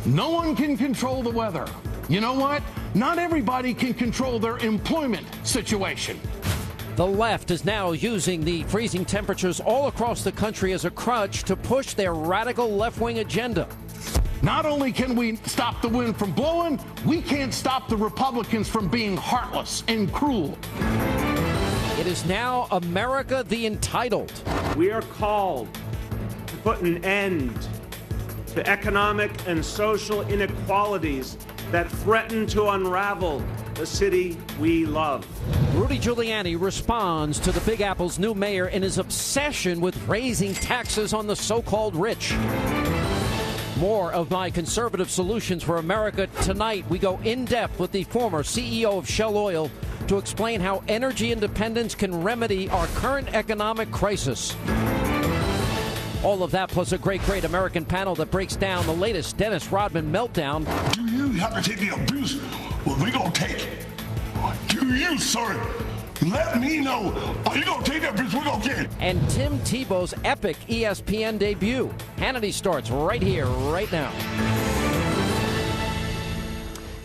No one can control the weather. You know what? Not everybody can control their employment situation. The left is now using the freezing temperatures all across the country as a crutch to push their radical left-wing agenda. Not only can we stop the wind from blowing, we can't stop the Republicans from being heartless and cruel. It is now America the Entitled. We are called to put an end to economic and social inequalities that threaten to unravel the city we love. Rudy Giuliani responds to the Big Apple's new mayor and his obsession with raising taxes on the so-called rich. More of my conservative solutions for America tonight. We go in depth with the former CEO of Shell Oil to explain how energy independence can remedy our current economic crisis. All of that plus a great American panel that breaks down the latest Dennis Rodman meltdown. Do you have to take the abuse? Well, we gonna take it. Do you, sir? Let me know. Are you gonna take that abuse? We're gonna get it. And Tim Tebow's epic ESPN debut. Hannity starts right here, right now.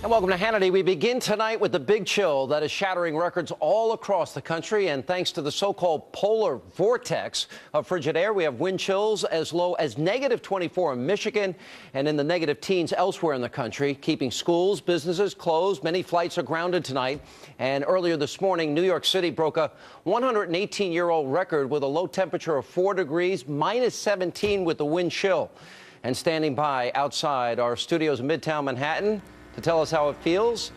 And welcome to Hannity. We begin tonight with the big chill that is shattering records all across the country. And thanks to the so-called polar vortex of frigid air, we have wind chills as low as -24 in Michigan and in the negative teens elsewhere in the country, keeping schools, businesses closed. Many flights are grounded tonight. And earlier this morning, New York City broke a 118-year-old record with a low temperature of 4 degrees, -17 with the wind chill. And standing by outside our studios in Midtown Manhattan to tell us how it feels.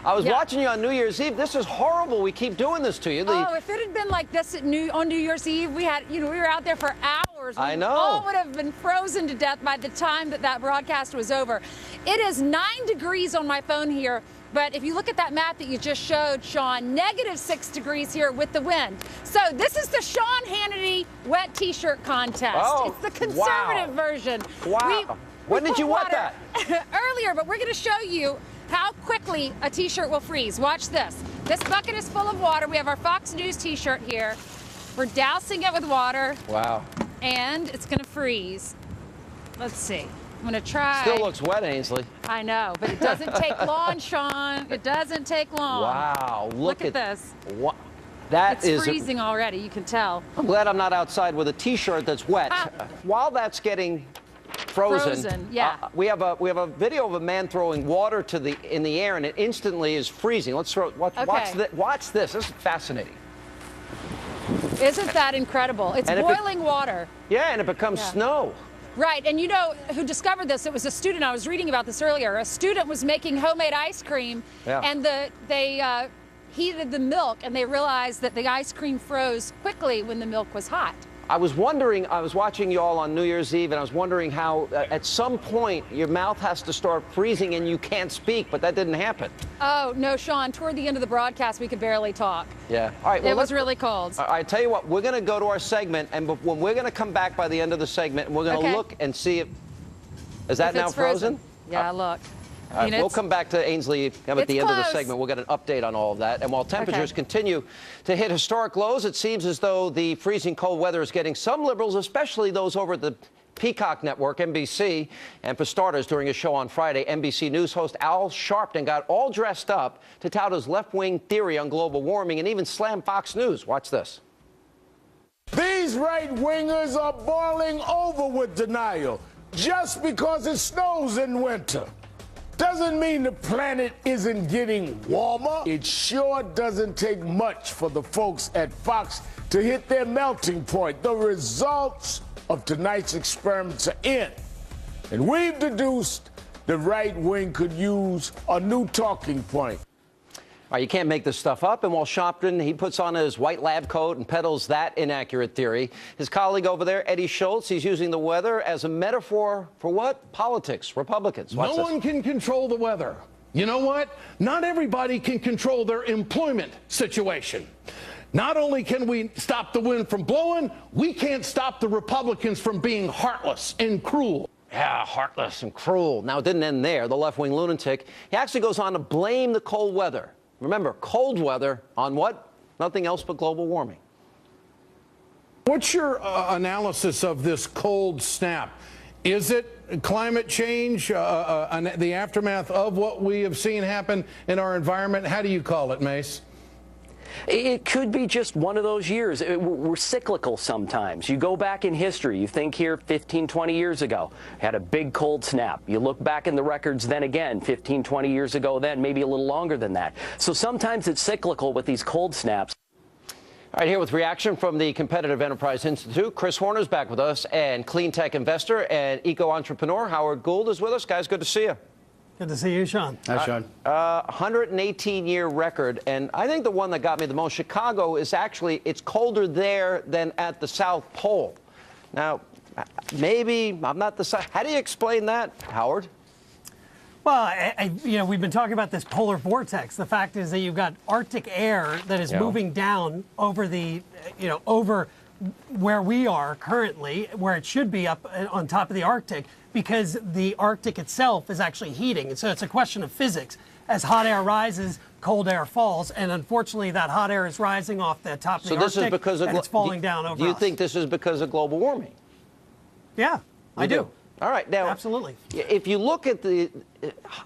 I was watching you on New Year's Eve. This is horrible. We keep doing this to you. If it had been like this on New Year's Eve, we were out there for hours. I know. We all would have been frozen to death by the time that broadcast was over. It is 9 degrees on my phone here. But if you look at that map that you just showed, Sean, -6 degrees here with the wind. So this is the Sean Hannity wet T-shirt contest. Oh, it's the conservative version. Wow. When did you want that? Earlier, but we're going to show you how quickly a T-shirt will freeze. Watch this. This bucket is full of water. We have our Fox News T-shirt here. We're dousing it with water. Wow. And it's going to freeze. Let's see. I'm going to try. Still looks wet, Ainsley. I know, but it doesn't take long, Sean. It doesn't take long. Wow. Look at this. What? That it's freezing already, you can tell. I'm glad I'm not outside with a T-shirt that's wet. While that's getting frozen, yeah. We have a video of a man throwing water in the air, and it instantly is freezing. Let's watch this. This is fascinating. Isn't that incredible? It's boiling water. Yeah, and it becomes snow. Right, and you know who discovered this? It was a student. I was reading about this earlier. A student was making homemade ice cream, and they heated the milk, and they realized that the ice cream froze quickly when the milk was hot. I was wondering, I was watching you all on New Year's Eve, and I was wondering how at some point your mouth has to start freezing and you can't speak, but that didn't happen. Oh, no, Sean, toward the end of the broadcast, we could barely talk. Yeah. All right. Well, it was really cold. All right, tell you what, we're going to go to our segment, and when we're going to come back by the end of the segment, and we're going to look and see if, is that now frozen? Yeah, look. All right, we'll come back to Ainsley at the end of the segment. We'll get an update on all of that. And while temperatures continue to hit historic lows, it seems as though the freezing cold weather is getting some liberals, especially those over at the Peacock Network, NBC. And for starters, during a show on Friday, NBC News host Al Sharpton got all dressed up to tout his left-wing theory on global warming and even slam Fox News. Watch this. These right-wingers are boiling over with denial. Just because it snows in winter doesn't mean the planet isn't getting warmer. It sure doesn't take much for the folks at Fox to hit their melting point. The results of tonight's experiments are in. And we've deduced the right wing could use a new talking point. All right, you can't make this stuff up. And while Sharpton, he puts on his white lab coat and peddles that inaccurate theory, his colleague over there, Eddie Schultz, he's using the weather as a metaphor for what? Politics, Republicans. No one can control the weather. You know what? Not everybody can control their employment situation. Not only can we stop the wind from blowing, we can't stop the Republicans from being heartless and cruel. Yeah, heartless and cruel. Now, it didn't end there. The left-wing lunatic, he actually goes on to blame the cold weather. Remember, cold weather on what? Nothing else but global warming. What's your analysis of this cold snap? Is it climate change, the aftermath of what we have seen happen in our environment? How do you call it, Mace? It could be just one of those years. We're cyclical sometimes. You go back in history. You think here 15, 20 years ago, had a big cold snap. You look back in the records then again, 15, 20 years ago then, maybe a little longer than that. So sometimes it's cyclical with these cold snaps. All right, here with reaction from the Competitive Enterprise Institute, Chris Horner's back with us, and clean tech investor and eco-entrepreneur Howard Gould is with us. Guys, good to see you. Good to see you, Sean. Hi, Sean. 118-year record, and I think the one that got me the most, Chicago, is actually, it's colder there than at the South Pole. Now, maybe I'm not the... How do you explain that, Howard? Well, we've been talking about this polar vortex. The fact is that you've got Arctic air that is moving down over the, over where we are currently, where it should be up on top of the Arctic, because the Arctic itself is actually heating. And so it's a question of physics. As hot air rises, cold air falls, and unfortunately that hot air is rising off the top of the Arctic, is because and it's falling down over us. Do you think this is because of global warming? Yeah, I do. All right, now, absolutely. If you look at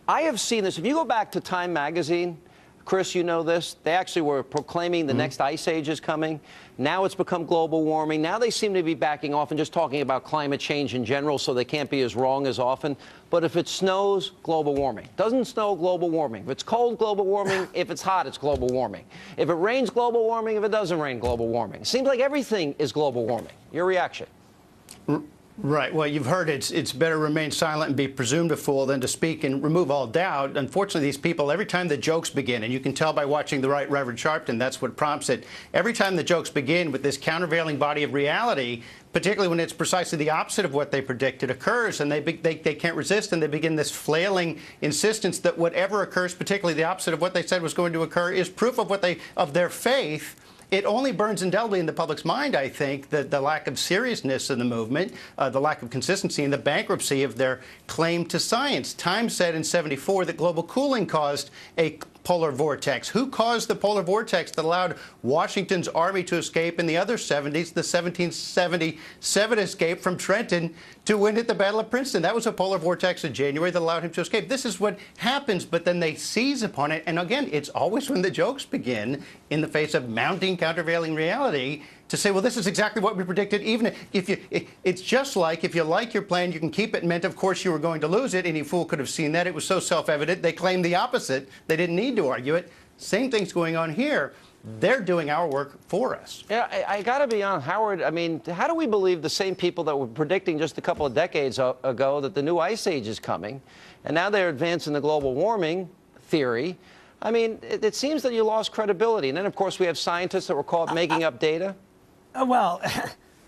I have seen this. If you go back to Time magazine, Chris, you know this, they actually were proclaiming the next ice age is coming. Now it's become global warming. Now they seem to be backing off and just talking about climate change in general, so they can't be as wrong as often. But if it snows, global warming. Doesn't snow, global warming. If it's cold, global warming. If it's hot, it's global warming. If it rains, global warming. If it doesn't rain, global warming. It seems like everything is global warming. Your reaction? Right. Well, you've heard it's better remain silent and be presumed a fool than to speak and remove all doubt. Unfortunately, these people, every time the jokes begin, and you can tell by watching the Right Reverend Sharpton, that's what prompts it. Every time the jokes begin with this countervailing body of reality, particularly when it's precisely the opposite of what they predicted occurs, and they can't resist, and they begin this flailing insistence that whatever occurs, particularly the opposite of what they said was going to occur, is proof of their faith. It only burns indelibly in the public's mind, I think, that the lack of seriousness of the movement, the lack of consistency, and the bankruptcy of their claim to science. Time said in '74 that global cooling caused a polar vortex. Who caused the polar vortex that allowed Washington's army to escape in the other 70s, the 1777 escape from Trenton to win at the Battle of Princeton? That was a polar vortex in January that allowed him to escape. This is what happens, but then they seize upon it. And again, it's always when the jokes begin in the face of mounting countervailing reality to say, well, this is exactly what we predicted. Even if it's just like, if you like your plan, you can keep it. Meant, of course, you were going to lose it. Any fool could have seen that. It was so self-evident. They claimed the opposite. They didn't need to argue it. Same thing's going on here. They're doing our work for us. Yeah, I got to be honest, Howard. I mean, how do we believe the same people that were predicting just a couple of decades ago that the new ice age is coming, and now they're advancing the global warming theory? I mean, it seems that you lost credibility. And then, of course, we have scientists that were caught making up data. Well,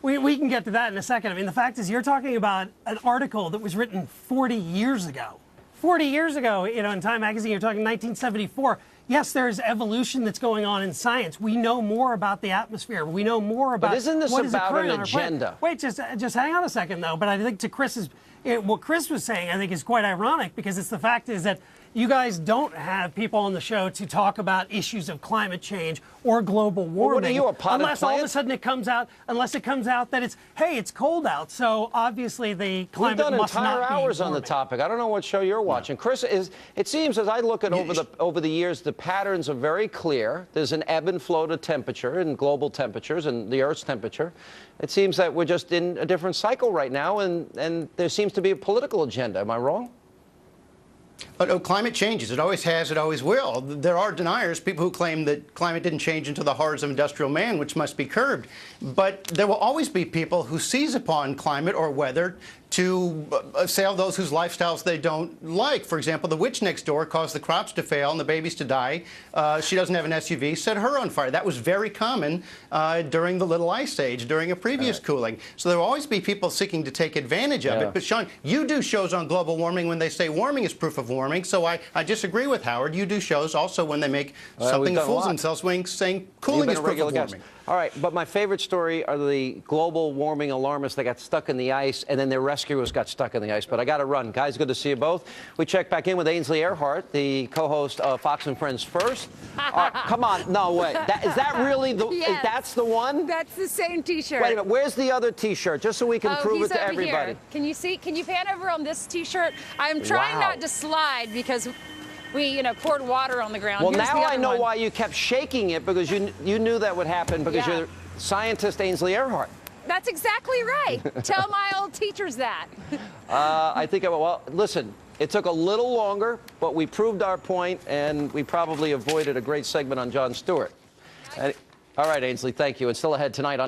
we can get to that in a second. I mean, the fact is, you're talking about an article that was written 40 years ago. 40 years ago, in Time magazine, you're talking 1974. Yes, there's evolution that's going on in science. We know more about the atmosphere. We know more about what is occurring on our planet. But isn't this about an agenda? Wait, just hang on a second, though. But I think to what Chris was saying, I think is quite ironic, because it's the fact is that you guys don't have people on the show to talk about issues of climate change or global warming. Well, what are you, a potted unless plant? All of a sudden it comes out that it's, hey, it's cold out. So obviously the climate must not be We've done entire hours warming. on the topic. I don't know what show you're watching. Chris, it seems as I look at over the years, the patterns are very clear. There's an ebb and flow to temperature and global temperatures and the Earth's temperature. It seems that we're just in a different cycle right now, and there seems to be a political agenda. Am I wrong? But climate changes. It always has. It always will. There are deniers, people who claim that climate didn't change until the horrors of industrial man, which must be curbed. But there will always be people who seize upon climate or weather to assail those whose lifestyles they don't like. For example, the witch next door caused the crops to fail and the babies to die. She doesn't have an SUV, set her on fire. That was very common during the Little Ice Age, during a previous cooling. So there will always be people seeking to take advantage of it. But, Sean, you do shows on global warming when they say warming is proof of warming. So I disagree with Howard. You do shows also when they make something fools themselves saying cooling is proof of warming. All right, but my favorite story are the global warming alarmists that got stuck in the ice, and then their rescuers got stuck in the ice. But I got to run. Guys, good to see you both. We check back in with Ainsley Earhardt, the co-host of Fox and Friends First. Come on, no way. Is that really the? Yes. That's the one? That's the same T-shirt. Wait a minute. Where's the other T-shirt? Just so we can prove it to over everybody. Here. Can you see? Can you pan over on this T-shirt? I'm trying not to slide because we, poured water on the ground. Well, Here's now I know one. why you kept shaking it, because you knew that would happen, because you're scientist Ainsley Earhardt. That's exactly right. Tell my old teachers that. I think, well, listen, it took a little longer, but we proved our point, and we probably avoided a great segment on Jon Stewart. All right, Ainsley, thank you. And still ahead tonight on